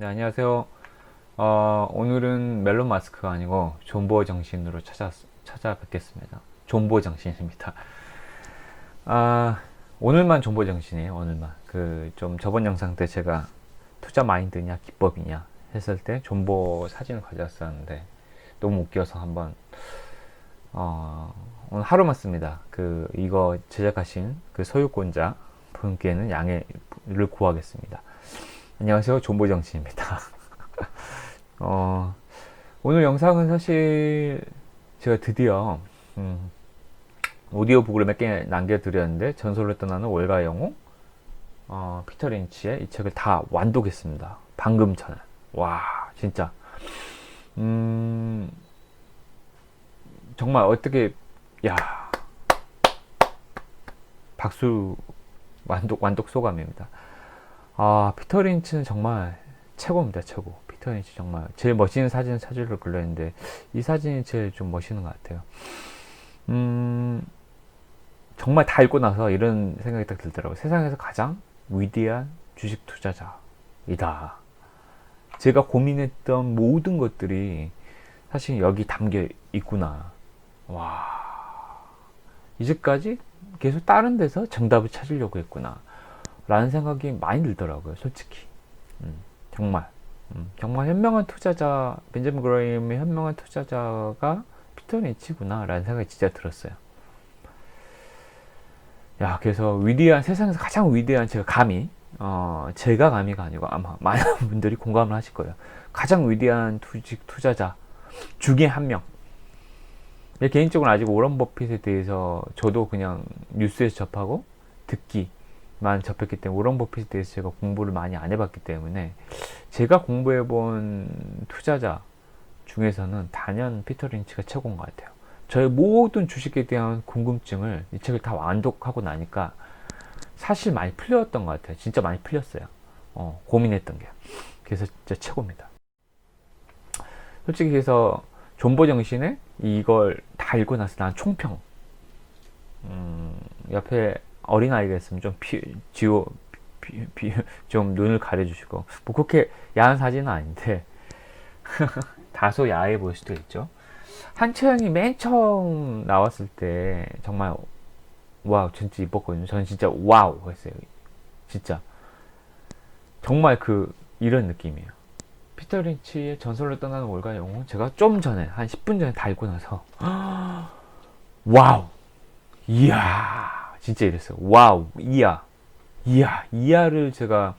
네, 안녕하세요. 오늘은 멜론 마스크가 아니고 존버 정신으로 찾아뵙겠습니다. 존버 정신입니다. 아, 오늘만 존버 정신이에요. 오늘만. 좀 저번 영상 때 제가 투자 마인드냐 기법이냐 했을 때 존버 사진을 가져왔었는데 너무 웃겨서 한번 오늘 하루만 씁니다. 이거 제작하신 그 소유권자 분께는 양해를 구하겠습니다. 안녕하세요. 존버 정신입니다. 어, 오늘 영상은 사실 제가 드디어 오디오북을 몇 개 남겨드렸는데 전설로 떠나는 월가의 영웅 피터 린치의 이 책을 다 완독했습니다. 방금 전에. 와 진짜 정말 어떻게 야 박수 완독 소감입니다. 피터 린치는 정말 최고입니다. 최고. 피터 린치 정말 제일 멋있는 사진을 찾으려고 그랬는데 이 사진이 제일 좀 멋있는 것 같아요. 정말 다 읽고 나서 이런 생각이 딱 들더라고요. 세상에서 가장 위대한 주식 투자자이다. 제가 고민했던 모든 것들이 사실 여기 담겨 있구나. 와, 이제까지 계속 다른 데서 정답을 찾으려고 했구나. 라는 생각이 많이 들더라고요. 솔직히. 정말. 정말 현명한 투자자, 벤저민 그레이엄의 현명한 투자자가 피터 린치구나. 라는 생각이 진짜 들었어요. 그래서 세상에서 가장 위대한 제가 제가 감히가 아니고 아마 많은 분들이 공감을 하실 거예요. 가장 위대한 투자자 중에 한 명. 개인적으로 아직 워런 버핏에 대해서 저도 그냥 뉴스에서 접하고 듣기만 접했기 때문에 워런 버핏에 대해서 제가 공부를 많이 안 해봤기 때문에 제가 공부해본 투자자 중에서는 단연 피터 린치가 최고인 것 같아요. 저의 모든 주식에 대한 궁금증을 이 책을 다 완독하고 나니까 사실 많이 풀렸던 것 같아요. 진짜 많이 풀렸어요. 고민했던 게. 그래서 진짜 최고입니다. 솔직히 해서 존버 정신에 이걸 다 읽고 나서 난 총평. 옆에 어린아이가 있으면 좀 눈을 가려주시고, 뭐 그렇게 야한 사진은 아닌데, 다소 야해 보일 수도 있죠. 한채영이 맨 처음 나왔을 때, 정말, 와우, 진짜 이뻤거든요. 저는 진짜 와우 했어요. 진짜. 정말 이런 느낌이에요. 피터 린치의 전설로 떠나는 월가 영웅 제가 좀 전에 한 10분 전에 다 읽고 나서 와우 이야 진짜 이랬어요. 와우 이야를 제가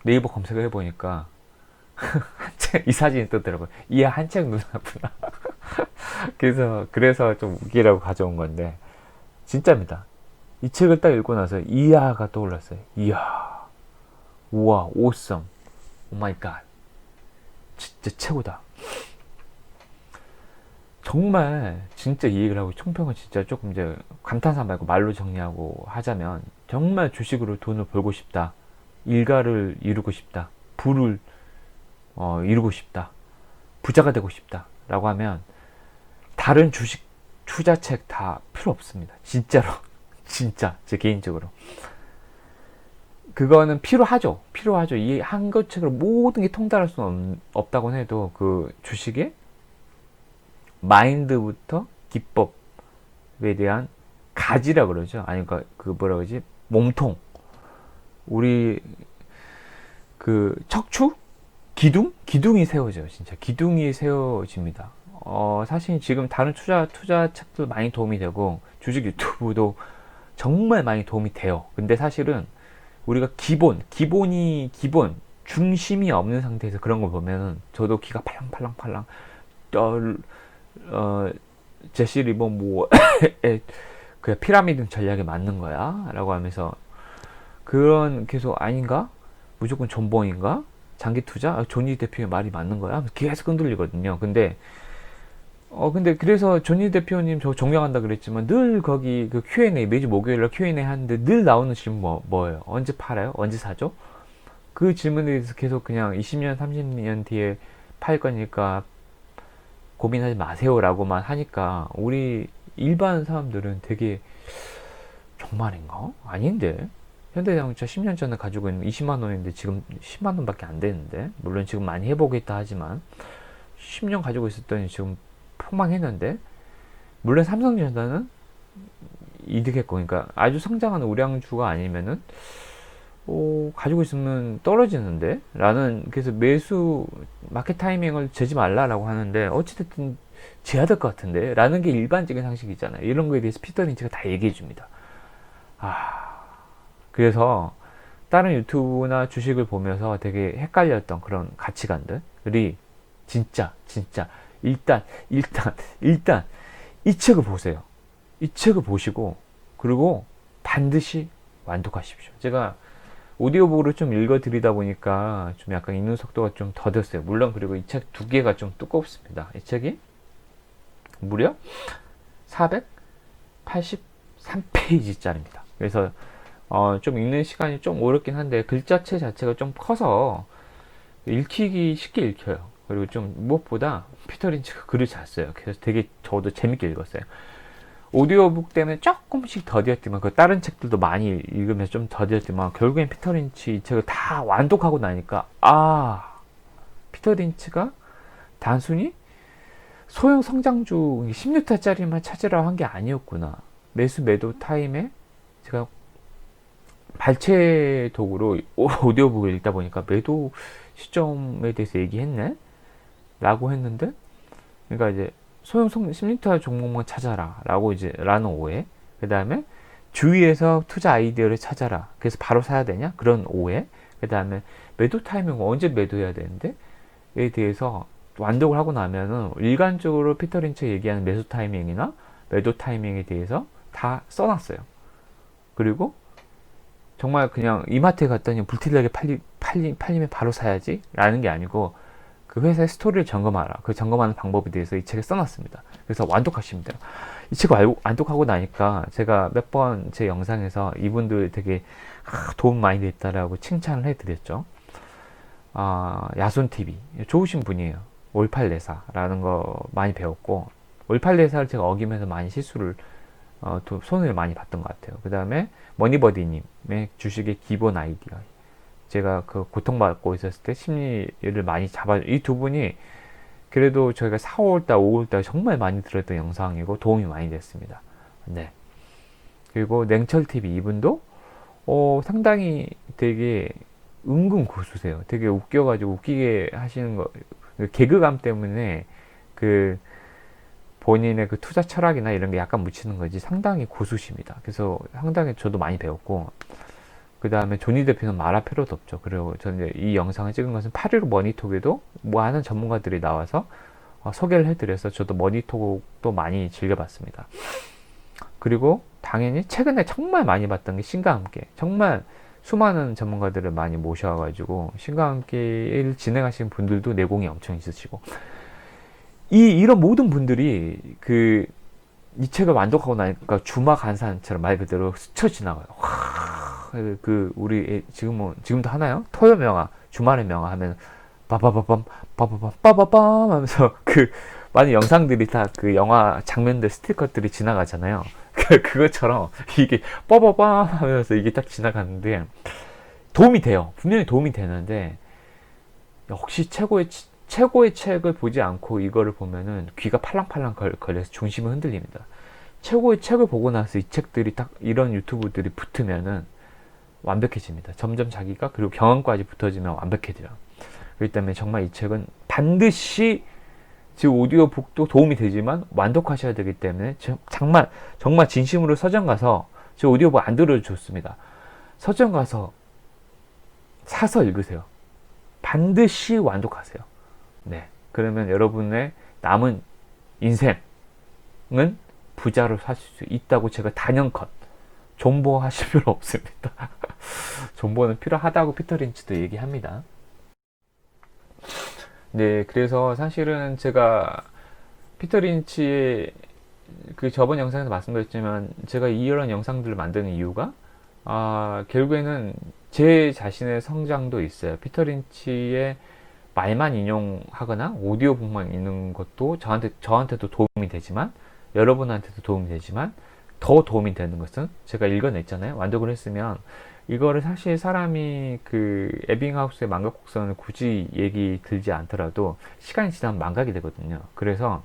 네이버 검색을 해보니까 이 사진이 뜨더라고요. 이야 한책 누나구나. 그래서 좀 웃기라고 가져온 건데 진짜입니다. 이 책을 딱 읽고 나서 이야가 떠올랐어요. 이야 우와 오썸 오마이갓 진짜 최고다. 정말 진짜 이 얘기를 하고 총평은 진짜 조금 이제 감탄사 말고 말로 정리하고 하자면 정말 주식으로 돈을 벌고 싶다. 일가를 이루고 싶다. 부를 이루고 싶다. 부자가 되고 싶다. 라고 하면 다른 주식 투자책 다 필요 없습니다. 진짜로. 진짜 제 개인적으로. 그거는 필요하죠. 이 한 것책으로 모든 게 통달할 수는 없다고 해도 주식의 마인드부터 기법에 대한 가지라 그러죠. 아니 뭐라 그러지? 몸통. 우리 척추? 기둥이 세워져요. 진짜 기둥이 세워집니다. 사실 지금 다른 투자책도 많이 도움이 되고 주식 유튜브도 정말 많이 도움이 돼요. 근데 사실은 우리가 기본 중심이 없는 상태에서 그런 걸 보면은 저도 기가 팔랑팔랑 제시 리버모어의 그 피라미드 전략에 맞는 거야 라고 하면서 그런 계속 아닌가? 무조건 존버인가? 장기 투자? 조니 대표의 말이 맞는 거야? 계속 흔들리거든요. 근데 그래서 조니 대표님 저 존경한다 그랬지만 늘 거기 Q&A 매주 목요일날 Q&A 하는데 늘 나오는 질문 뭐예요? 언제 팔아요? 언제 사죠? 그 질문에 대해서 계속 그냥 20년 30년 뒤에 팔 거니까 고민하지 마세요라고만 하니까 우리 일반 사람들은 되게 정말인가? 아닌데 현대자동차 10년 전에 가지고 있는 20만 원인데 지금 10만 원밖에 안 되는데, 물론 지금 많이 회복했다 하지만 10년 가지고 있었더니 지금 폭망했는데, 물론 삼성전자는 이득했고, 그러니까 아주 성장하는 우량주가 아니면은 가지고 있으면 떨어지는데 라는, 그래서 매수 마켓 타이밍을 재지 말라라고 하는데, 어찌됐든 재야 될 것 같은데 라는 게 일반적인 상식이잖아요. 이런 거에 대해서 피터 린치가 다 얘기해 줍니다. 그래서 다른 유튜브나 주식을 보면서 되게 헷갈렸던 그런 가치관들이 진짜 일단 이 책을 보세요. 이 책을 보시고 그리고 반드시 완독하십시오. 제가 오디오북으로 좀 읽어드리다 보니까 좀 약간 읽는 속도가 좀 더뎠어요. 물론 그리고 이 책 두 개가 좀 두껍습니다. 이 책이 무려 483페이지짜리입니다. 그래서 좀 읽는 시간이 좀 어렵긴 한데 글자체 자체가 좀 커서 읽히기 쉽게 읽혀요. 그리고 좀 무엇보다 피터 린치가 글을 잘 써요. 그래서 되게 저도 재밌게 읽었어요. 오디오북 때문에 조금씩 더디었지만, 그 다른 책들도 많이 읽으면서 좀 더디었지만, 결국엔 피터 린치 이 책을 다 완독하고 나니까 피터 린치가 단순히 소형 성장주 10뉴타짜리만 찾으라고 한 게 아니었구나. 매수 매도 타임에 제가 발췌 도구로 오디오북을 읽다 보니까 매도 시점에 대해서 얘기했네? 라고 했는데, 그러니까 이제 소형 10리터 종목만 찾아라 라고 이제 라는 오해, 그 다음에 주위에서 투자 아이디어를 찾아라, 그래서 바로 사야 되냐 그런 오해, 그 다음에 매도 타이밍 언제 매도해야 되는데 에 대해서 완독을 하고 나면은 일관적으로 피터 린치가 얘기하는 매수 타이밍이나 매도 타이밍에 대해서 다 써놨어요. 그리고 정말 그냥 이마트에 갔더니 불티나게 팔리면 바로 사야지 라는 게 아니고, 그 회사의 스토리를 점검하라, 그 점검하는 방법에 대해서 이 책에 써놨습니다. 그래서 완독하시면 돼요. 이 책을 완독하고 나니까 제가 몇 번 제 영상에서 이분들 되게 도움 많이 됐다라고 칭찬을 해드렸죠. 야손TV 좋으신 분이에요. 올팔내사라는 거 많이 배웠고, 올팔내사를 제가 어기면서 많이 실수를 손해를 많이 봤던 것 같아요. 그 다음에 머니버디님의 주식의 기본 아이디어, 제가 그 고통받고 있었을 때 심리를 많이 이 두 분이 그래도 저희가 4, 5월달, 5월달 정말 많이 들었던 영상이고 도움이 많이 됐습니다. 네. 그리고 냉철TV 이분도 상당히 되게 은근 고수세요. 되게 웃겨가지고 웃기게 하시는 거, 개그감 때문에 그 본인의 그 투자 철학이나 이런 게 약간 묻히는 거지 상당히 고수십니다. 그래서 상당히 저도 많이 배웠고, 그 다음에 조니 대표는 말할 필요도 없죠. 그리고 저는 이 영상을 찍은 것은 8.15 머니톡에도 많은 전문가들이 나와서 소개를 해드려서 저도 머니톡도 많이 즐겨봤습니다. 그리고 당연히 최근에 정말 많이 봤던 게 신과 함께, 정말 수많은 전문가들을 많이 모셔가지고 신과 함께를 진행하시는 분들도 내공이 엄청 있으시고, 이런 모든 분들이 이 책을 완독하고 나니까 주마간산처럼 말 그대로 스쳐 지나가요. 우리 지금도 하나요? 토요 명화, 주말의 명화 하면 빠바바밤 하면서 많은 영상들이 다 그 영화 장면들 스티커들이 지나가잖아요. 그것처럼 이게 빠바밤 하면서 이게 딱 지나가는데 도움이 돼요. 분명히 도움이 되는데, 역시 최고의 책을 보지 않고 이거를 보면은 귀가 팔랑팔랑 걸려서 중심이 흔들립니다. 최고의 책을 보고 나서 이 책들이 딱 이런 유튜브들이 붙으면은 완벽해집니다. 점점 자기가, 그리고 경험까지 붙어지면 완벽해져요. 그렇기 때문에 정말 이 책은 반드시, 지금 오디오북도 도움이 되지만 완독하셔야 되기 때문에 정말 진심으로 서점 가서, 저 오디오북 안 들어도 좋습니다. 서점 가서 사서 읽으세요. 반드시 완독하세요. 네. 그러면 여러분의 남은 인생은 부자로 사실 수 있다고 제가 단연컨 존버하실 필요 없습니다. 존버는 필요하다고 피터 린치도 얘기합니다. 네, 그래서 사실은 제가 피터 린치의 저번 영상에서 말씀드렸지만, 제가 이런 영상들을 만드는 이유가 결국에는 제 자신의 성장도 있어요. 피터 린치의 말만 인용하거나 오디오북만 읽는 것도 저한테도 도움이 되지만, 여러분한테도 도움이 되지만, 더 도움이 되는 것은 제가 읽어냈잖아요. 완독을 했으면 이거를 사실 사람이 그 에빙하우스의 망각 곡선을 굳이 얘기 들지 않더라도 시간이 지나면 망각이 되거든요. 그래서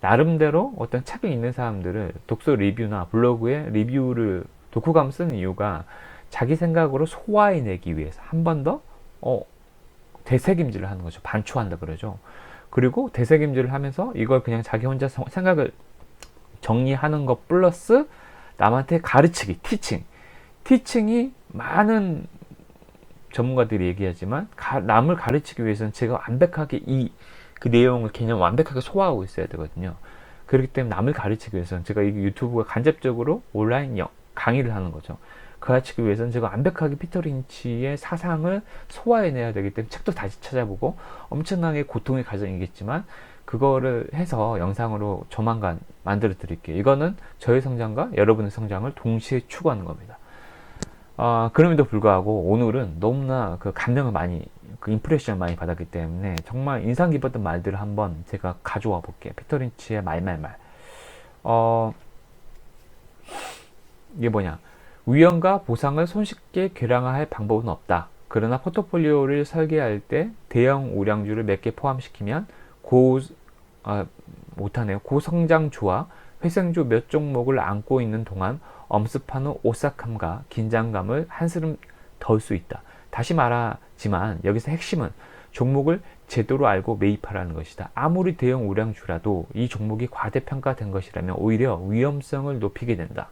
나름대로 어떤 책을 읽는 사람들을 독서 리뷰나 블로그에 리뷰를 독후감 쓰는 이유가 자기 생각으로 소화해내기 위해서 한 번 더 되새김질을 하는 거죠. 반추한다 그러죠. 그리고 되새김질을 하면서 이걸 그냥 자기 혼자 생각을 정리하는 것 플러스 남한테 가르치기, 티칭이 많은 전문가들이 얘기하지만 남을 가르치기 위해서는 제가 완벽하게 그 내용을 개념 완벽하게 소화하고 있어야 되거든요. 그렇기 때문에 남을 가르치기 위해서는 제가 이 유튜브가 간접적으로 온라인 강의를 하는 거죠. 가르치기 위해서는 제가 완벽하게 피터 린치의 사상을 소화해내야 되기 때문에 책도 다시 찾아보고 엄청나게 고통의 과정이겠지만 그거를 해서 영상으로 조만간 만들어 드릴게요. 이거는 저의 성장과 여러분의 성장을 동시에 추구하는 겁니다. 그럼에도 불구하고 오늘은 너무나 그 감명을 많이, 그 임프레션을 많이 받았기 때문에 정말 인상 깊었던 말들을 한번 제가 가져와 볼게요. 피터 린치의 말말말. 이게 뭐냐. 위험과 보상을 손쉽게 계량화할 방법은 없다. 그러나 포트폴리오를 설계할 때 대형 우량주를 몇 개 포함시키면 고성장주와 회생주 몇 종목을 안고 있는 동안 엄습한 오싹함과 긴장감을 한스름 덜 수 있다. 다시 말하지만 여기서 핵심은 종목을 제대로 알고 매입하라는 것이다. 아무리 대형 우량주라도 이 종목이 과대평가된 것이라면 오히려 위험성을 높이게 된다.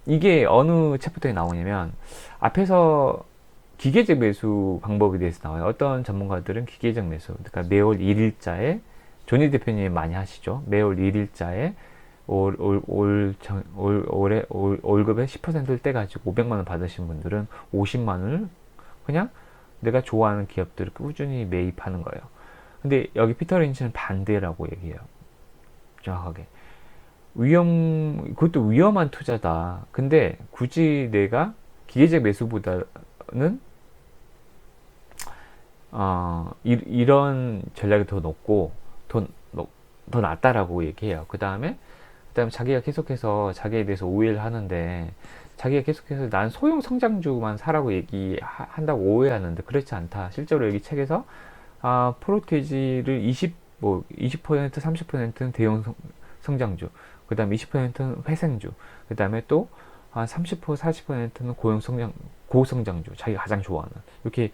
이게 어느 챕터에 나오냐면 앞에서 기계적 매수 방법에 대해서 나와요. 어떤 전문가들은 기계적 매수, 그러니까 매월 1일자에 조니 대표님이 많이 하시죠. 매월 1일자에 올해 월급의 10%를 떼가지고 500만 원 받으신 분들은 50만 원을 그냥 내가 좋아하는 기업들을 꾸준히 매입하는 거예요. 근데 여기 피터 린치는 반대라고 얘기해요. 정확하게. 그것도 위험한 투자다. 근데 굳이 내가 기계적 매수보다는 이런 전략이 더 높고 더 낫다라고 얘기해요. 그 다음에 자기가 계속해서 자기에 대해서 오해를 하는데, 자기가 계속해서 난 소형 성장주만 사라고 얘기한다고 오해하는데 그렇지 않다. 실제로 여기 책에서 프로테지를 20%, 30%는 대형 성장주, 그 다음에 20%는 회생주, 그 다음에 또 30%, 40%는 고성장주, 자기가 가장 좋아하는, 이렇게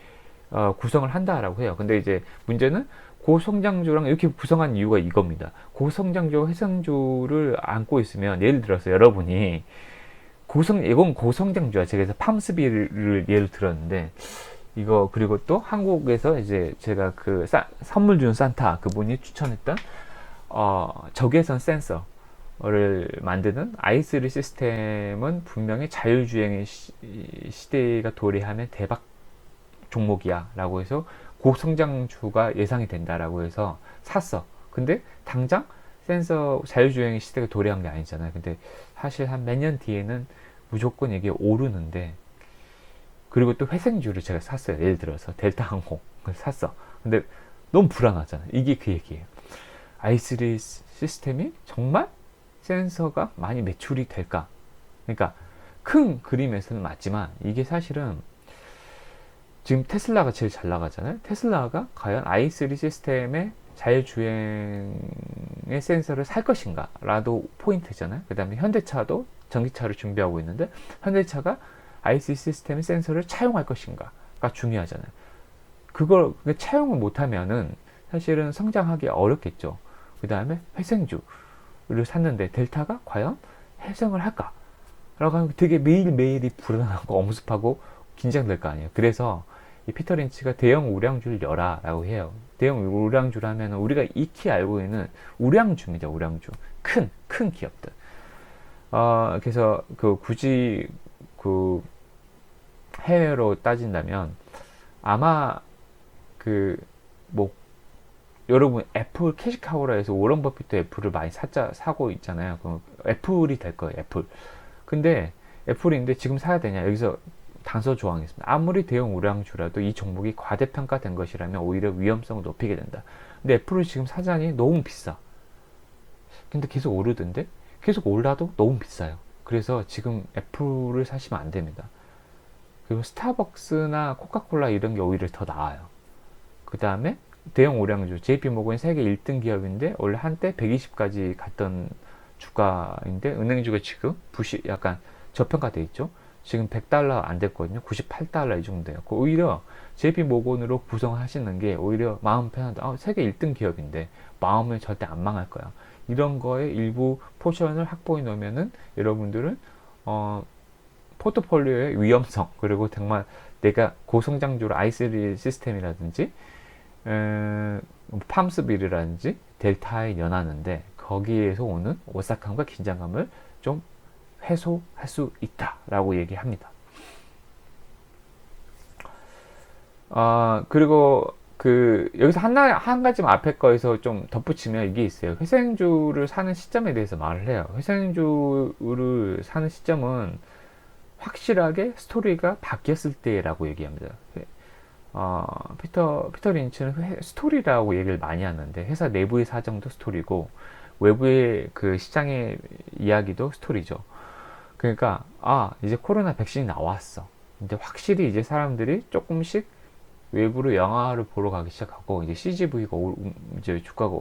구성을 한다라고 해요. 근데 이제 문제는 고성장주랑 이렇게 구성한 이유가 이겁니다. 고성장주와 회생주를 안고 있으면, 예를 들어서 여러분이 이건 고성장주야. 제가 팜스비를 예를 들었는데, 이거, 그리고 또 한국에서 이제 제가 그 선물 준 산타 그분이 추천했던 적외선 센서를 만드는 i3 시스템은 분명히 자율주행의 시대가 도래하면 대박 종목이야 라고 해서 고성장주가 예상이 된다라고 해서 샀어. 근데 당장 자율주행의 시대가 도래한 게 아니잖아요. 근데 사실 한 몇 년 뒤에는 무조건 이게 오르는데, 그리고 또 회생주를 제가 샀어요. 예를 들어서 델타항공을 샀어. 근데 너무 불안하잖아요. 이게 그 얘기예요. i3 시스템이 정말 센서가 많이 매출이 될까? 그러니까 큰 그림에서는 맞지만 이게 사실은 지금 테슬라가 제일 잘 나가잖아요. 테슬라가 과연 i3 시스템의 자율주행의 센서를 살 것인가? 라도 포인트잖아요. 그 다음에 현대차도 전기차를 준비하고 있는데 현대차가 i3 시스템의 센서를 차용할 것인가가 중요하잖아요. 그걸 차용을 못하면은 사실은 성장하기 어렵겠죠. 그 다음에 회생주를 샀는데 델타가 과연 회생을 할까? 라고 하면 되게 매일매일이 불안하고 엄습하고 긴장될 거 아니에요. 그래서 이 피터 린치가 대형 우량주를 열라 라고 해요. 대형 우량주라면 우리가 익히 알고 있는 우량주입니다. 우량주. 큰 기업들. 그래서 굳이 해외로 따진다면 아마 여러분 애플 캐시카우라 해서 오런 버핏도 애플을 많이 사고 있잖아요. 애플이 될 거예요. 애플. 근데 애플인데 지금 사야 되냐? 여기서 단서 조항이 있습니다. 아무리 대형 우량주라도 이 종목이 과대평가된 것이라면 오히려 위험성을 높이게 된다. 근데 애플을 지금 사자니 너무 비싸. 근데 계속 오르던데? 계속 올라도 너무 비싸요. 그래서 지금 애플을 사시면 안 됩니다. 그리고 스타벅스나 코카콜라 이런 게 오히려 더 나아요. 그 다음에 대형 우량주 JP모건이 세계 1등 기업인데 원래 한때 120까지 갔던 주가인데 은행주가 지금 약간 저평가돼 있죠. 지금 100달러 안 됐거든요. 98달러 이 정도 돼요. 오히려 JP모건으로 구성하시는 게 오히려 마음 편하다. 세계 1등 기업인데 마음은 절대 안 망할 거야. 이런 거에 일부 포션을 확보해 놓으면은 여러분들은 포트폴리오의 위험성, 그리고 정말 내가 고성장주로 i3 시스템이라든지 팜스빌이라든지 델타에 연하는데 거기에서 오는 오싹함과 긴장감을 좀 해소할 수 있다라고 얘기합니다. 그리고 여기서 한 가지만 앞에 거에서 좀 덧붙이면 이게 있어요. 회사행주를 사는 시점에 대해서 말을 해요. 회사행주를 사는 시점은 확실하게 스토리가 바뀌었을 때라고 얘기합니다. 피터 린치는 스토리라고 얘기를 많이 하는데 회사 내부의 사정도 스토리고 외부의 그 시장의 이야기도 스토리죠. 그러니까 이제 코로나 백신이 나왔어. 근데 확실히 이제 사람들이 조금씩 외부로 영화를 보러 가기 시작하고 이제 CGV가 이제 주가가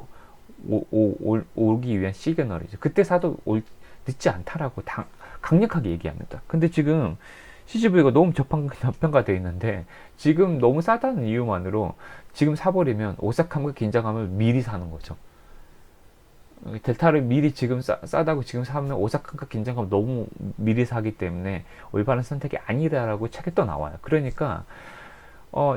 오기 위한 시그널이죠. 그때 사도 늦지 않다라고 강력하게 얘기합니다. 근데 지금 CGV가 너무 저평가되어 있는데 지금 너무 싸다는 이유만으로 지금 사버리면 오싹함과 긴장감을 미리 사는 거죠. 델타를 미리 지금 싸다고 지금 사면 오싹함과 긴장감 너무 미리 사기 때문에 올바른 선택이 아니다라고 책에 또 나와요. 그러니까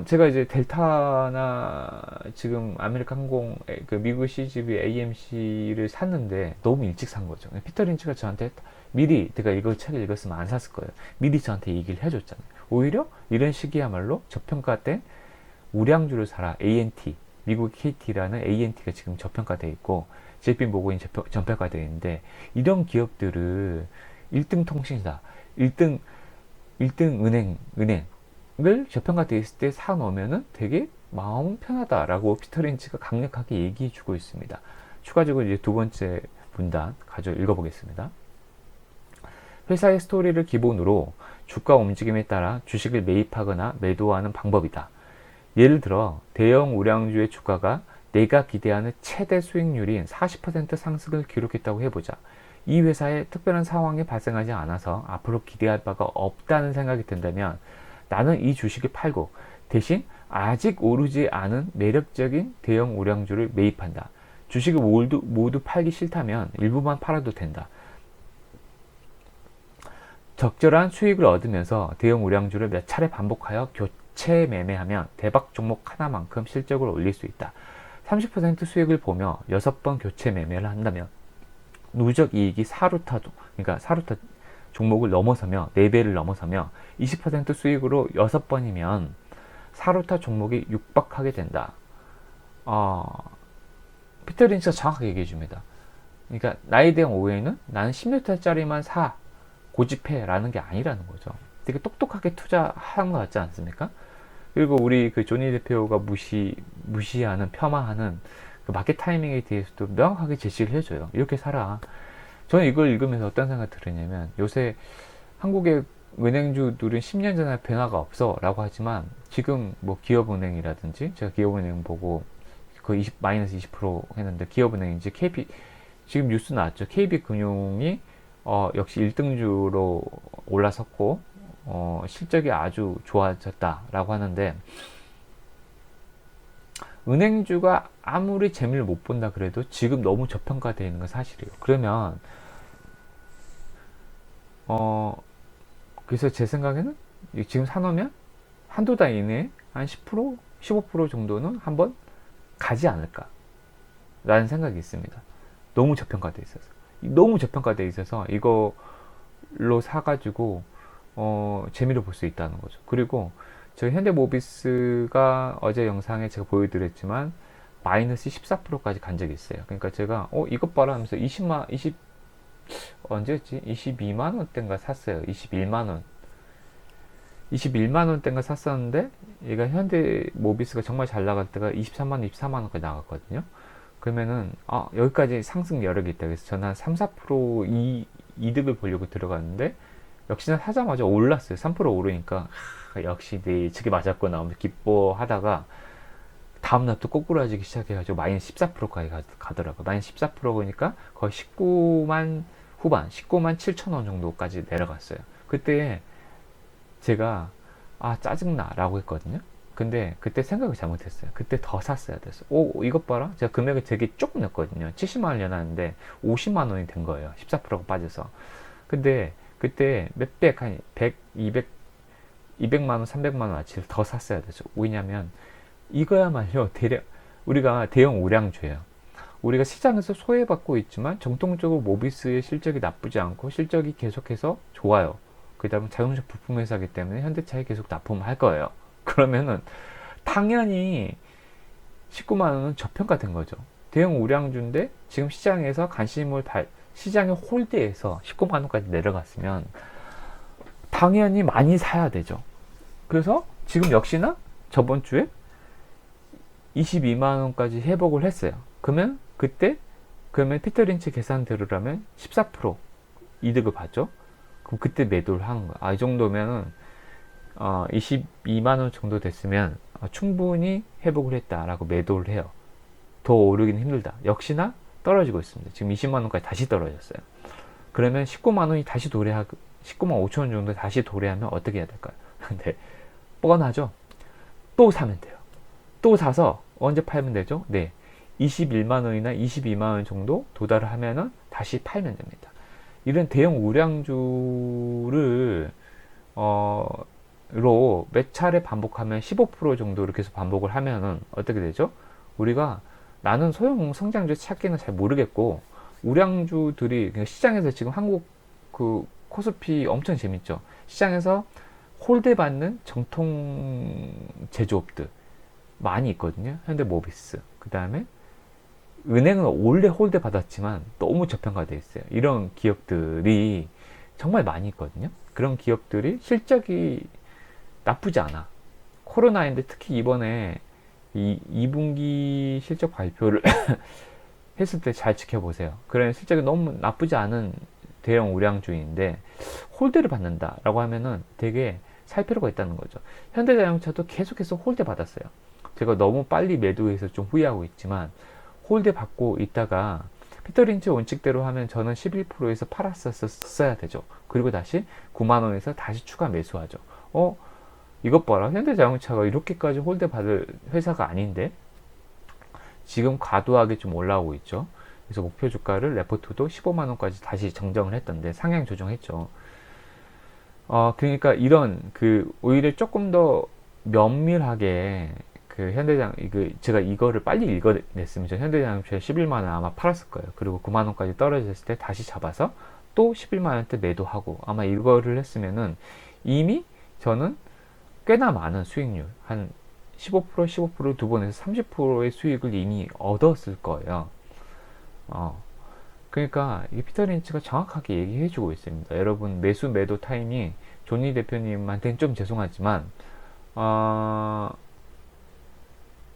제가 이제 델타나 지금 아메리카 항공 그 미국 CGV AMC를 샀는데 너무 일찍 산 거죠. 피터 린치가 저한테 미리 제가 이거 책을 읽었으면 안 샀을 거예요. 미리 저한테 얘기를 해줬잖아요. 오히려 이런 시기야말로 저평가된 우량주를 사라. ANT 미국 KT라는 ANT가 지금 저평가되어 있고 JP모건이 저평가되어 있는데 이런 기업들을 1등 통신사, 1등 은행을 저평가되어 있을 때 사놓으면은 되게 마음 편하다라고 피터 린치가 강력하게 얘기해 주고 있습니다. 추가적으로 이제 두 번째 문단 읽어보겠습니다. 회사의 스토리를 기본으로 주가 움직임에 따라 주식을 매입하거나 매도하는 방법이다. 예를 들어 대형 우량주의 주가가 내가 기대하는 최대 수익률인 40% 상승을 기록했다고 해보자. 이 회사에 특별한 상황이 발생하지 않아서 앞으로 기대할 바가 없다는 생각이 든다면 나는 이 주식을 팔고 대신 아직 오르지 않은 매력적인 대형 우량주를 매입한다. 주식을 모두 팔기 싫다면 일부만 팔아도 된다. 적절한 수익을 얻으면서 대형 우량주를 몇 차례 반복하여 교체 매매하면 대박 종목 하나만큼 실적을 올릴 수 있다. 30% 수익을 보며 6번 교체 매매를 한다면 누적 이익이 그러니까 사루타 종목을 넘어서며 4배를 넘어서며 20% 수익으로 6번이면 사루타 종목이 육박하게 된다. 피터 린치가 정확하게 얘기해 줍니다. 그러니까 나에 대한 오해는 나는 10m짜리만 고집해 라는 게 아니라는 거죠. 되게 똑똑하게 투자한 것 같지 않습니까? 그리고 우리 그 조니 대표가 무시하는 폄하하는 그 마켓 타이밍에 대해서도 명확하게 제시를 해줘요. 이렇게 살아. 저는 이걸 읽으면서 어떤 생각이 들었냐면 요새 한국의 은행주들은 10년 전에 변화가 없어 라고 하지만 지금 뭐 기업은행이라든지 제가 기업은행 보고 거의 마이너스 20% 했는데 기업은행인지 지금 뉴스 나왔죠. KB금융이 역시 1등주로 올라섰고 실적이 아주 좋아졌다라고 하는데 은행주가 아무리 재미를 못 본다 그래도 지금 너무 저평가되어 있는 건 사실이에요. 그러면 그래서 제 생각에는 지금 사놓으면 한두 달 이내에 한 10%, 15% 정도는 한번 가지 않을까 라는 생각이 있습니다. 너무 저평가되어 있어서 이걸로 사가지고 재미를 볼 수 있다는 거죠. 그리고 저희 현대모비스가 어제 영상에 제가 보여드렸지만 마이너스 14%까지 간 적이 있어요. 그러니까 제가 이것 봐라 하면서 22만원대인가 샀어요. 21만원대인가 샀었는데 얘가 현대모비스가 정말 잘 나갈 때가 23만원, 24만원까지 나갔거든요. 그러면은 여기까지 상승 여력이 있다. 그래서 저는 한 3, 4% 이득을 보려고 들어갔는데 역시나 사자마자 올랐어요. 3% 오르니까 역시 내 예측이 맞았구나 하면서 기뻐하다가 다음날 또 꼬꾸라지기 시작해가지고 마이너스 14%까지 가더라고요. 마이너스 14%니까 거의 19만 후반, 19만 7천 원 정도까지 내려갔어요. 그때 제가 짜증나 라고 했거든요. 근데 그때 생각을 잘못했어요. 그때 더 샀어야 됐어. 오, 이것 봐라. 제가 금액을 되게 조금 냈거든요. 70만 원 내놨는데 50만 원이 된 거예요. 14%가 빠져서. 근데 그때 몇백, 한 100, 200만 원, 300만 원 아치를 더 샀어야 되죠. 왜냐면 이거야말로 우리가 대형 우량주예요. 우리가 시장에서 소외받고 있지만 정통적으로 모비스의 실적이 나쁘지 않고 실적이 계속해서 좋아요. 그 다음에 자동차 부품 회사이기 때문에 현대차에 계속 납품을 할 거예요. 그러면은 당연히 19만 원은 저평가된 거죠. 대형 우량주인데 지금 시장에서 시장의 홀드에서 19만 원까지 내려갔으면 당연히 많이 사야 되죠. 그래서 지금 역시나 저번 주에 22만 원까지 회복을 했어요. 그러면 피터 린치 계산대로라면 14% 이득을 받죠. 그럼 그때 매도를 하는 거야. 이 정도면은 22만 원 정도 됐으면 충분히 회복을 했다라고 매도를 해요. 더 오르기는 힘들다. 역시나 떨어지고 있습니다. 지금 20만 원까지 다시 떨어졌어요. 그러면 19만 원이 다시 19만 5천 원 정도 다시 도래하면 어떻게 해야 될까요? 근데 뻔하죠. 또 사면 돼요. 또 사서 언제 팔면 되죠? 네, 21만 원이나 22만 원 정도 도달을 하면은 다시 팔면 됩니다. 이런 대형 우량주를 몇 차례 반복하면 15% 정도로 계속 반복을 하면은 어떻게 되죠? 우리가 나는 소형 성장주 찾기는 잘 모르겠고 우량주들이 시장에서 지금 한국 그 코스피 엄청 재밌죠. 시장에서 홀대 받는 정통 제조업들 많이 있거든요. 현대모비스, 그 다음에 은행은 원래 홀대 받았지만 너무 저평가되어 있어요. 이런 기업들이 정말 많이 있거든요. 그런 기업들이 실적이 나쁘지 않아. 코로나인데 특히 이번에 2분기 실적 발표를 했을 때 잘 지켜보세요. 그런 실적이 너무 나쁘지 않은 대형 우량주인데 홀대를 받는다 라고 하면은 되게 살 필요가 있다는 거죠. 현대자동차도 계속해서 홀대 받았어요. 제가 너무 빨리 매도해서 좀 후회하고 있지만 홀대 받고 있다가 피터 린치 원칙대로 하면 저는 11%에서 팔았었어야 되죠. 그리고 다시 9만 원에서 다시 추가 매수하죠. 이것 봐라. 현대자동차가 이렇게까지 홀대 받을 회사가 아닌데 지금 과도하게 좀 올라오고 있죠. 그래서 목표 주가를 레포트도 15만 원까지 다시 정정을 했던데 상향 조정했죠. 그러니까 이런 오히려 조금 더 면밀하게 제가 이거를 빨리 읽어냈으면 현대자동차에 11만 원 아마 팔았을 거예요. 그리고 9만 원까지 떨어졌을 때 다시 잡아서 또 11만 원대 매도하고 아마 이거를 했으면은 이미 저는 꽤나 많은 수익률 한 15% 두 번에서 30%의 수익을 이미 얻었을 거예요. 그러니까 이게 피터 린치가 정확하게 얘기해주고 있습니다. 여러분 매수 매도 타이밍 존니 대표님한테는 좀 죄송하지만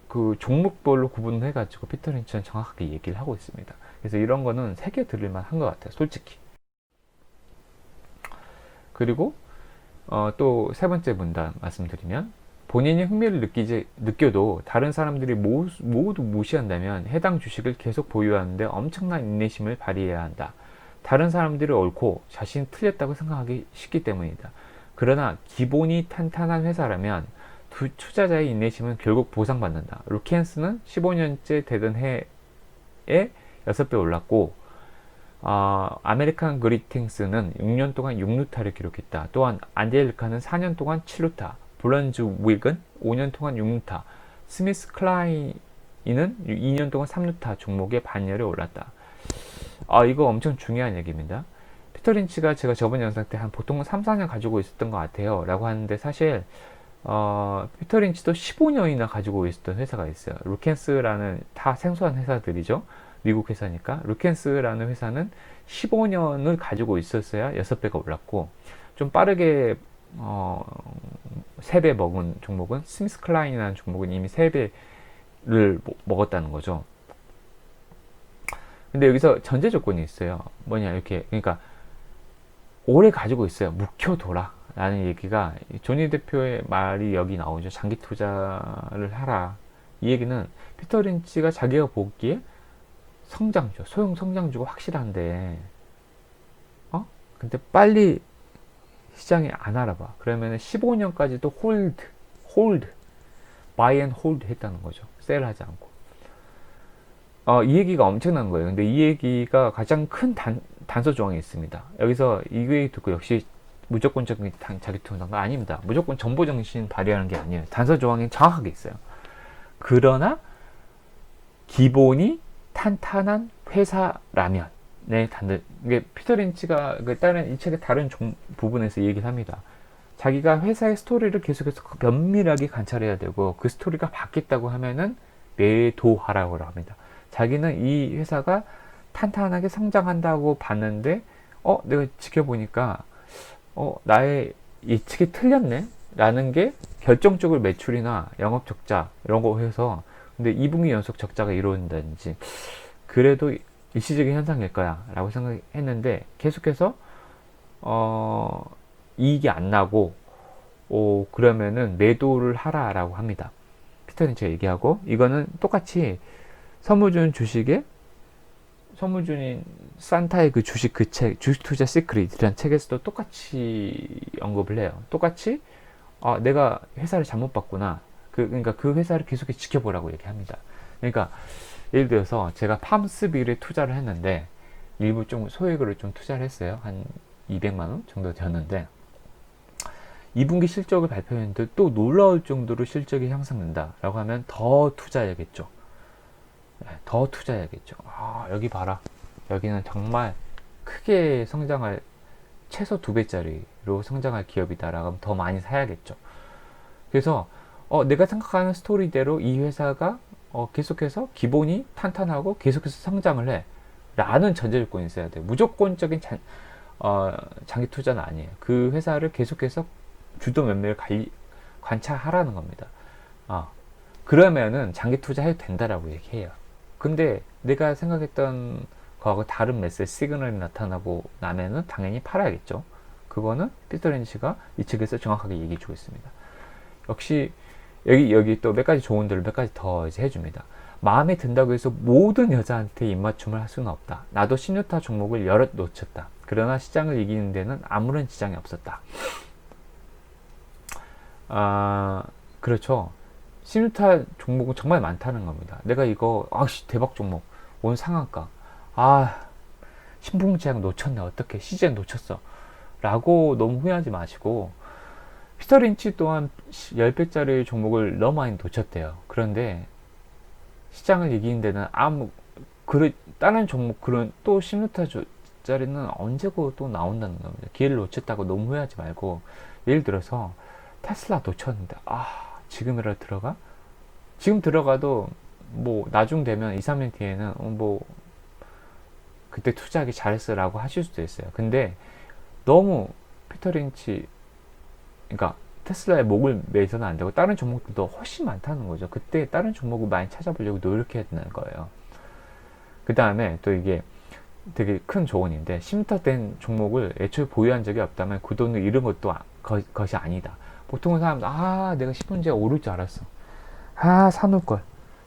그 종목별로 구분을 해가지고 피터 린치는 정확하게 얘기를 하고 있습니다. 그래서 이런 거는 새겨 들을만 한 것 같아요, 솔직히. 그리고 또 세 번째 문단 말씀드리면 본인이 흥미를 느껴도 다른 사람들이 모두 무시한다면 해당 주식을 계속 보유하는데 엄청난 인내심을 발휘해야 한다. 다른 사람들이 옳고 자신이 틀렸다고 생각하기 쉽기 때문이다. 그러나 기본이 탄탄한 회사라면 투자자의 인내심은 결국 보상받는다. 루켄스는 15년째 되던 해에 6배 올랐고 아메리칸 그리팅스는 6년 동안 6루타를 기록했다. 또한 안젤리카는 4년 동안 7루타, 블런즈 윅은 5년 동안 6루타, 스미스 클라이는 2년 동안 3루타 종목에 반열에 올랐다. 이거 엄청 중요한 얘기입니다. 피터 린치가 제가 저번 영상 때 보통 3, 4년 가지고 있었던 것 같아요 라고 하는데 사실 피터 린치도 15년이나 가지고 있었던 회사가 있어요. 루켄스라는 다 생소한 회사들이죠. 미국 회사니까. 루켄스라는 회사는 15년을 가지고 있었어야 6배가 올랐고 좀 빠르게 3배 먹은 종목은 스미스 클라인이라는 종목은 이미 3배를 먹었다는 거죠. 근데 여기서 전제 조건이 있어요. 뭐냐, 그러니까 오래 가지고 있어요. 묵혀둬라 라는 얘기가, 조니 대표의 말이 여기 나오죠. 장기 투자를 하라. 이 얘기는 피터 린치가 자기가 보기에 성장주, 소형 성장주가 확실한데, 근데 빨리 시장이 안 알아봐. 그러면 15년까지도 홀드, buy and hold 했다는 거죠. 셀하지 않고. 이 얘기가 엄청난 거예요. 근데 이 얘기가 가장 큰 단서 조항이 있습니다. 여기서 이 얘기 듣고 역시 무조건적인 자기 투자가 아닙니다. 무조건 정보 정신 발휘하는 게 아니에요. 단서 조항이 정확하게 있어요. 그러나 기본이 탄탄한 회사라면, 이게 피터 린치가 이 책의 다른 부분에서 얘기를 합니다. 자기가 회사의 스토리를 계속해서 면밀하게 관찰해야 되고, 그 스토리가 바뀌었다고 하면은 매도하라고 합니다. 자기는 이 회사가 탄탄하게 성장한다고 봤는데, 내가 지켜보니까, 나의 예측이 틀렸네? 라는 게 결정적으로 매출이나 영업 적자, 이런 거 해서, 근데 2분기 연속 적자가 이루어진다든지, 그래도 일시적인 현상일 거야 라고 생각했는데, 계속해서 이익이 안 나고 그러면은 매도를 하라 라고 합니다. 피터 린치가 얘기하고, 이거는 똑같이 선무준 선무준인 산타의 그 주식 주식 투자 시크릿이라는 책에서도 똑같이 언급을 해요. 똑같이 내가 회사를 잘못 봤구나. 그러니까 그 회사를 계속해서 지켜보라고 얘기합니다. 그러니까 예를 들어서 제가 팜스빌에 투자를 했는데, 일부 좀 소액으로 좀 투자를 했어요. 한 200만 원 정도 되었는데, 2분기 실적을 발표했는데 또 놀라울 정도로 실적이 향상된다 라고 하면 더 투자해야겠죠. 더 투자해야겠죠. 여기 봐라. 여기는 정말 크게 성장할, 최소 2배짜리로 성장할 기업이다 라고 하면 더 많이 사야겠죠. 그래서 내가 생각하는 스토리대로 이 회사가 계속해서 기본이 탄탄하고 계속해서 성장을 해 라는 전제 조건이 있어야 돼요. 무조건적인 장기 투자는 아니에요. 그 회사를 계속해서 주도 면밀히 관찰하라는 겁니다. 그러면은 장기 투자해도 된다라고 얘기해요. 근데 내가 생각했던 거하고 다른 메시지 시그널이 나타나고 나면은 당연히 팔아야겠죠. 그거는 피터 린치가 이 책에서 정확하게 얘기해 주고 있습니다. 역시 여기 또 몇 가지 조언들을 몇 가지 더 이제 해줍니다. 마음에 든다고 해서 모든 여자한테 입맞춤을 할 수는 없다. 나도 신유타 종목을 여럿 놓쳤다. 그러나 시장을 이기는 데는 아무런 지장이 없었다. 그렇죠. 신유타 종목은 정말 많다는 겁니다. 내가 이거 대박 종목, 오늘 상한가, 신풍제약 놓쳤네, 어떻게 시즌 놓쳤어 라고 너무 후회하지 마시고, 피터 린치 또한 10배짜리 종목을 너무 많이 놓쳤대요. 그런데 시장을 이기는 데는 다른 종목, 그런 또 신유타짜리는 언제고 또 나온다는 겁니다. 기회를 놓쳤다고 너무 후회하지 말고, 예를 들어서 테슬라 놓쳤는데 지금이라도 들어가? 지금 들어가도 뭐 나중 되면 2, 3년 뒤에는 그때 투자하기 잘했어 라고 하실 수도 있어요. 근데 너무 피터 린치, 그러니까 테슬라의 목을 매서는 안 되고 다른 종목들도 훨씬 많다는 거죠. 그때 다른 종목을 많이 찾아보려고 노력해야 되는 거예요. 그 다음에 또 이게 되게 큰 조언인데, 심터된 종목을 애초에 보유한 적이 없다면 그 돈을 잃은 것도 것이 아니다. 보통은 사람들 내가 10분째가 오를 줄 알았어. 사놓을걸.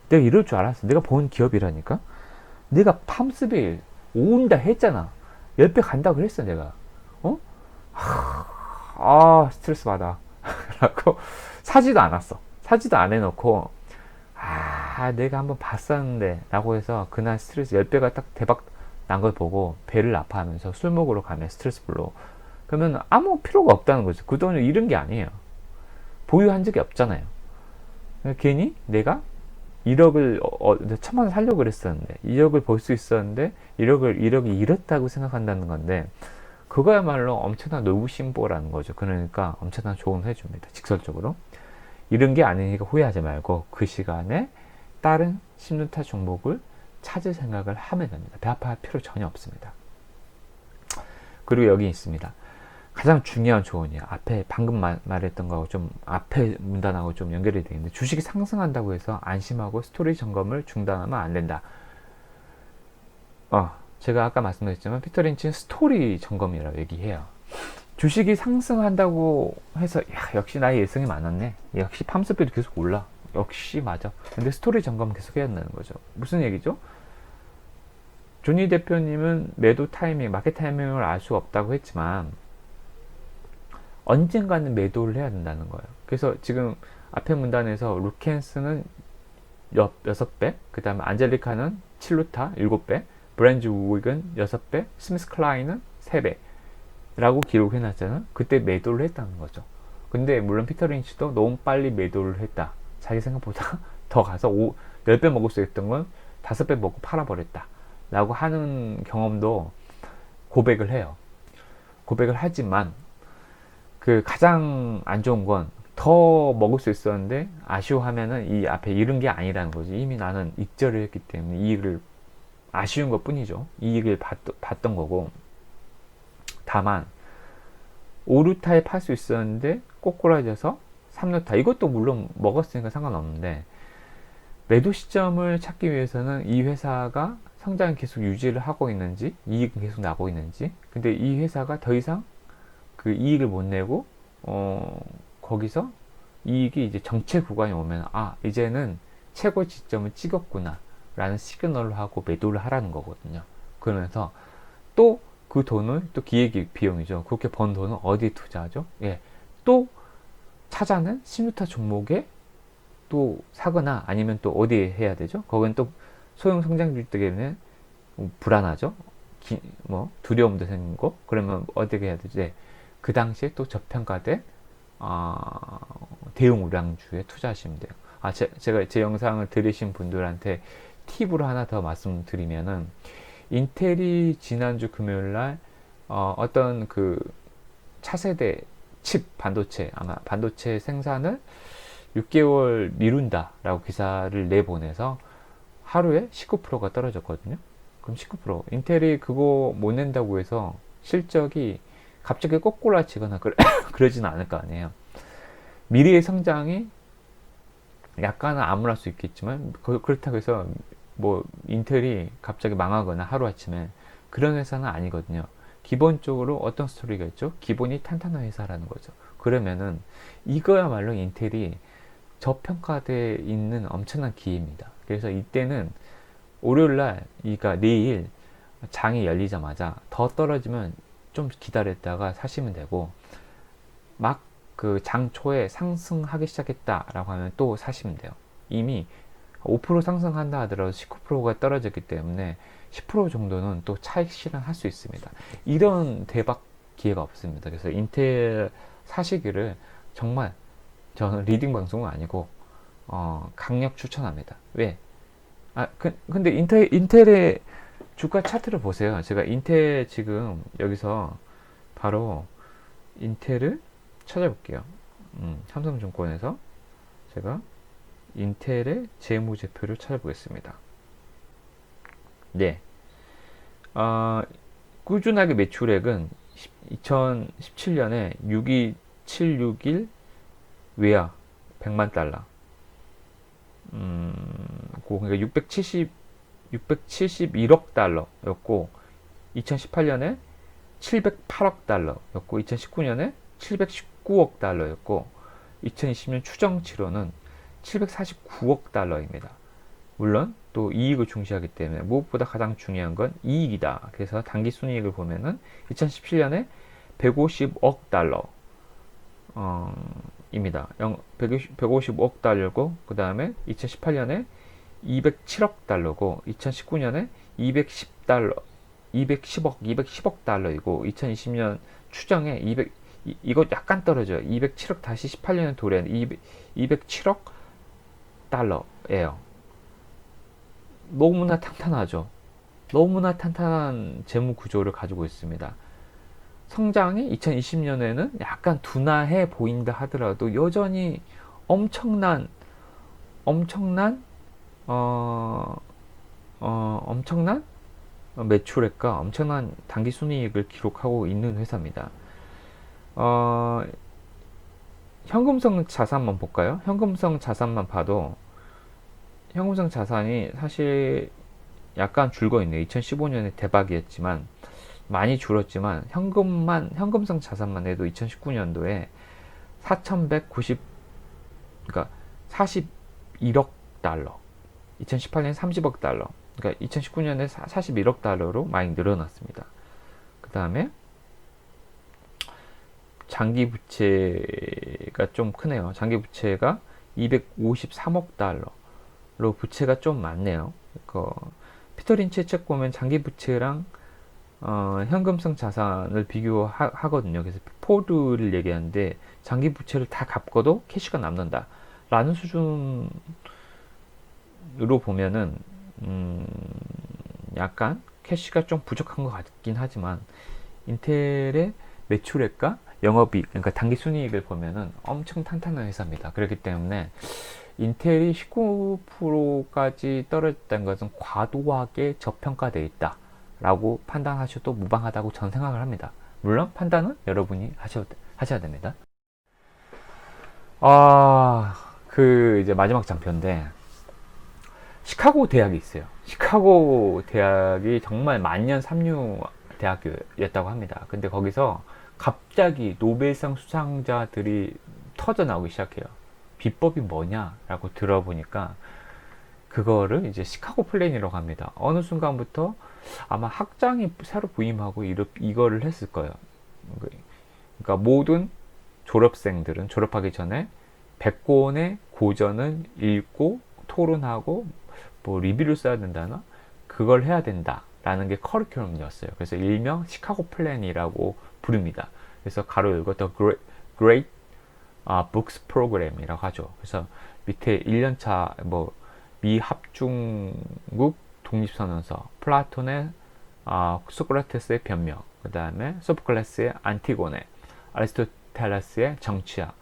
내가 이럴 줄 알았어. 내가 본 기업이라니까. 내가 팜스빌 온다 했잖아. 10배 간다 그랬어 내가. 스트레스 받아 라고 사지도 않았어. 사지도 안 해놓고 내가 한번 봤었는데 라고 해서 그날 스트레스 10배가 딱 대박 난 걸 보고 배를 아파하면서 술 먹으러 가면 스트레스 풀로, 그러면 아무 필요가 없다는 거죠. 그 돈을 잃은 게 아니에요. 보유한 적이 없잖아요. 괜히 내가 1억을 1,000만 원 살려고 그랬었는데 2억을 벌 수 있었는데 1억이 잃었다고 생각한다는 건데, 그거야말로 엄청난 노부심보라는 거죠. 그러니까 엄청난 조언을 해줍니다. 직설적으로. 잃은 게 아니니까 후회하지 말고 그 시간에 다른 신유타 종목을 찾을 생각을 하면 됩니다. 배아파할 필요 전혀 없습니다. 그리고 여기 있습니다. 가장 중요한 조언이에요. 앞에 방금 말했던 거하고 좀 앞에 문단하고 좀 연결이 되어 있는데, 주식이 상승한다고 해서 안심하고 스토리 점검을 중단하면 안 된다. 제가 아까 말씀드렸지만 피터 린치는 스토리 점검이라고 얘기해요. 주식이 상승한다고 해서 야, 역시 나의 예상이 많았네. 역시 팜스피도 계속 올라. 역시 맞아. 근데 스토리 점검 계속 해야 한다는 거죠. 무슨 얘기죠? 조니 대표님은 매도 타이밍, 마켓 타이밍을 알 수 없다고 했지만 언젠가는 매도를 해야 된다는 거예요. 그래서 지금 앞에 문단에서 루켄스는 6배, 그 다음에 안젤리카는 7루타 7배, 브랜즈 우익은 6배, 스미스 클라인은 3배 라고 기록해 놨잖아요. 그때 매도를 했다는 거죠. 근데 물론 피터 린치도 너무 빨리 매도를 했다. 자기 생각보다 더 가서 10배 먹을 수 있던 건 5배 먹고 팔아버렸다 라고 하는 경험도 고백을 해요. 고백을 하지만 그 가장 안 좋은 건 더 먹을 수 있었는데 아쉬워하면은 이 앞에 잃은 게 아니라는 거지. 이미 나는 익절을 했기 때문에 이익을 아쉬운 것 뿐이죠. 이익을 봤던 거고. 다만 5루타에 팔 수 있었는데 꼬꾸라져서 3루타, 이것도 물론 먹었으니까 상관없는데 매도 시점을 찾기 위해서는 이 회사가 성장을 계속 유지를 하고 있는지 이익은 계속 나고 있는지, 근데 이 회사가 더 이상 그 이익을 못 내고 거기서 이익이 이제 정체 구간에 오면 이제는 최고 지점을 찍었구나 라는 시그널을 하고 매도를 하라는 거거든요. 그러면서 또 그 돈을 또 기획 비용이죠. 그렇게 번 돈은 어디에 투자하죠? 예, 또 찾아낸 신루타 종목에 또 사거나 아니면 또 어디에 해야 되죠? 거긴 또 소형 성장주이기 때문에 불안하죠. 두려움도 생기고. 그러면 어디에 해야 되지? 네, 그 당시에 또 저평가된 대형 우량주에 투자하시면 돼요. 제가 제 영상을 들으신 분들한테 팁으로 하나 더 말씀드리면은, 인텔이 지난주 금요일날 어떤 그 차세대 칩 반도체, 아마 반도체 생산을 6개월 미룬다 라고 기사를 내보내서 하루에 19%가 떨어졌거든요. 그럼 19%, 인텔이 그거 못 낸다고 해서 실적이 갑자기 꼬꾸라치거나 그러지는 않을 거 아니에요. 미래의 성장이 약간은 암울할 수 있겠지만 그렇다고 해서 뭐 인텔이 갑자기 망하거나 하루아침에 그런 회사는 아니거든요. 기본적으로 어떤 스토리가 있죠? 기본이 탄탄한 회사라는 거죠. 그러면은 이거야말로 인텔이 저평가되어 있는 엄청난 기회입니다. 그래서 이때는 월요일날, 그러니까 내일 장이 열리자마자 더 떨어지면 좀 기다렸다가 사시면 되고, 막 그 장 초에 상승하기 시작했다라고 하면 또 사시면 돼요. 이미 5% 상승한다 하더라도 19%가 떨어졌기 때문에 10% 정도는 또 차익 실현할 수 있습니다. 이런 대박 기회가 없습니다. 그래서 인텔 사시기를 정말 저는 리딩 방송은 아니고 강력 추천합니다. 왜? 근데 인텔의 주가 차트를 보세요. 제가 인텔 지금 여기서 바로 인텔을 찾아볼게요. 삼성증권에서 제가 인텔의 재무제표를 찾아보겠습니다. 네. 꾸준하게 매출액은 2017년에 62,761 외야 100만 달러. 그러니까 671억 달러였고, 2018년에 708억 달러였고, 2019년에 719억 달러였고, 2020년 추정치로는 749억 달러입니다. 물론 또 이익을 중시하기 때문에 무엇보다 가장 중요한 건 이익이다. 그래서 당기순이익을 보면은 2017년에 150억 달러 입니다. 155억 달러고, 그 다음에 2018년에 207억 달러고, 2019년에 210억 달러이고, 2020년 추정에 이거 약간 떨어져요. 207억 다시 18년에 도래한 207억 달러예요. 너무나 탄탄하죠. 너무나 탄탄한 재무 구조를 가지고 있습니다. 성장이 2020년에는 약간 둔화해 보인다 하더라도 여전히 엄청난 매출액과 엄청난 당기순이익을 기록하고 있는 회사입니다. 현금성 자산만 볼까요? 현금성 자산만 봐도 현금성 자산이 사실 약간 줄고 있네요. 2015년에 대박이었지만 많이 줄었지만 현금성 자산만 해도 2019년도에 4,190, 그러니까 41억 달러, 2018년 30억 달러, 그러니까 2019년에 41억 달러로 많이 늘어났습니다. 그 다음에 장기 부채가 좀 크네요. 장기 부채가 253억 달러로 부채가 좀 많네요. 피터 린치의 책 보면 장기 부채랑 현금성 자산을 비교하거든요. 그래서 포드를 얘기하는데 장기 부채를 다 갚고도 캐시가 남는다 라는 수준으로 보면은 약간 캐시가 좀 부족한 것 같긴 하지만 인텔의 매출액과 영업이익, 그러니까 단기 순이익을 보면은 엄청 탄탄한 회사입니다. 그렇기 때문에 인텔이 19%까지 떨어졌다는 것은 과도하게 저평가되어 있다 라고 판단하셔도 무방하다고 저는 생각을 합니다. 물론 판단은 여러분이 하셔야 됩니다. 이제 마지막 장편인데, 시카고 대학이 있어요. 시카고 대학이 정말 만년 삼류 대학교였다고 합니다. 근데 거기서 갑자기 노벨상 수상자들이 터져 나오기 시작해요. 비법이 뭐냐라고 들어보니까 그거를 이제 시카고 플랜이라고 합니다. 어느 순간부터 아마 학장이 새로 부임하고 이거를 했을 거예요. 그러니까 모든 졸업생들은 졸업하기 전에 100권의 고전을 읽고 토론하고 뭐 리뷰를 써야 된다나 그걸 해야 된다라는 게 커리큘럼이었어요. 그래서 일명 시카고 플랜이라고 부릅니다. 그래서 가로 열고 The Great Books Program이라고 하죠. 그래서 밑에 1년차 뭐 미합중국 독립선언서, 플라톤의 소크라테스의 변명, 그 다음에 소포클레스의 안티고네, 아리스토텔레스의 정치학,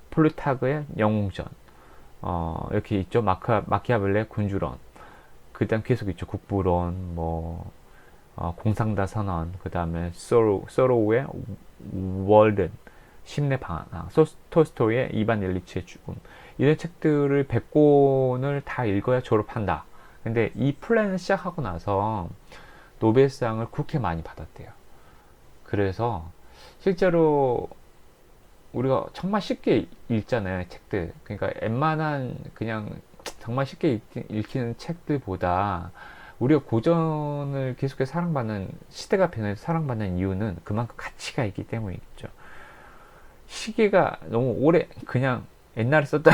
플루타그의 영웅전, 이렇게 있죠. 마키아벨레의 군주론, 그 다음 계속 있죠. 국부론, 공상다 선언, 그 다음에 소로우의 월든, 심내 방황, 톨스토이의 이반 일리치의 죽음, 이런 책들을 100권을 다 읽어야 졸업한다. 근데 이 플랜을 시작하고 나서 노벨상을 그렇게 많이 받았대요. 그래서 실제로 우리가 정말 쉽게 읽잖아요, 책들. 그러니까 웬만한 그냥 정말 쉽게 읽히는 책들보다 우리가 고전을 계속해서 사랑받는, 시대가 변해서 사랑받는 이유는 그만큼 가치가 있기 때문이겠죠. 시계가 너무 오래 그냥 옛날에 썼던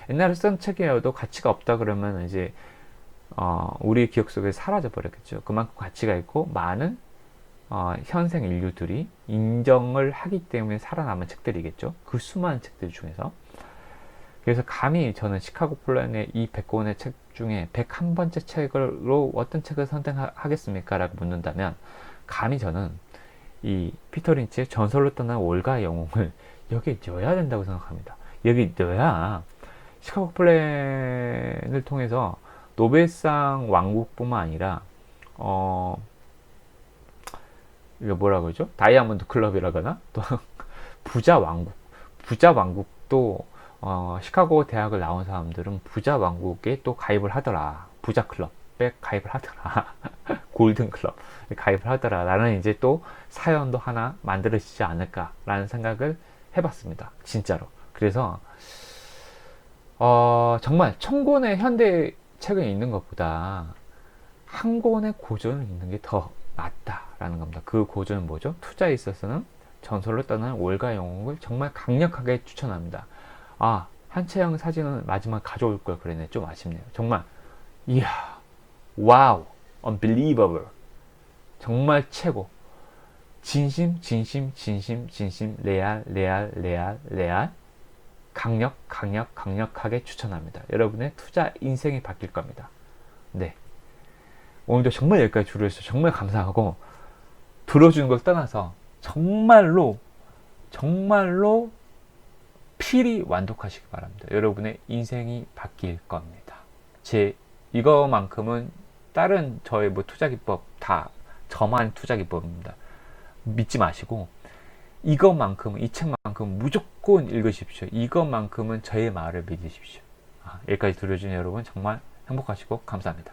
옛날에 쓴 책이어도 가치가 없다 그러면 이제 우리 기억 속에 사라져 버렸겠죠. 그만큼 가치가 있고 많은 현생 인류들이 인정을 하기 때문에 살아남은 책들이겠죠. 그 수많은 책들 중에서. 그래서 감히 저는 시카고 플랜의 이 100권의 책 중에 101번째 책으로 어떤 책을 선택하겠습니까? 라고 묻는다면 감히 저는 이 피터 린치의 전설로 떠난 월가의 영웅을 여기에 넣어야 된다고 생각합니다. 여기 넣어야 시카고 플랜을 통해서 노벨상 왕국뿐만 아니라 이거 뭐라 그러죠? 다이아몬드 클럽이라거나 또 부자 왕국도 시카고 대학을 나온 사람들은 부자 왕국에 또 가입을 하더라. 부자 클럽에 가입을 하더라. 골든 클럽 가입을 하더라. 라는 이제 또 사연도 하나 만들어지지 않을까라는 생각을 해봤습니다. 진짜로. 그래서 정말 1000권의 현대 책을 읽는 것보다 한 권의 고전을 읽는 게 더 낫다라는 겁니다. 그 고전은 뭐죠? 투자에 있어서는 전설로 떠나는 월가 영웅을 정말 강력하게 추천합니다. 한채영 사진은 마지막 가져올 걸 그랬네. 좀 아쉽네요. 정말 이야, 와우, unbelievable, 정말 최고. 진심, 레알, 강력하게 추천합니다. 여러분의 투자 인생이 바뀔 겁니다. 네. 오늘도 정말 여기까지 들어주셔서 정말 감사하고, 들어주는 걸 떠나서 정말로 필히 완독하시기 바랍니다. 여러분의 인생이 바뀔 겁니다. 이거만큼은 다른 저의 투자 기법 다 저만 투자 기법입니다. 믿지 마시고 이 책만큼 무조건 읽으십시오. 이것만큼은 저의 말을 믿으십시오. 여기까지 들어주신 여러분 정말 행복하시고 감사합니다.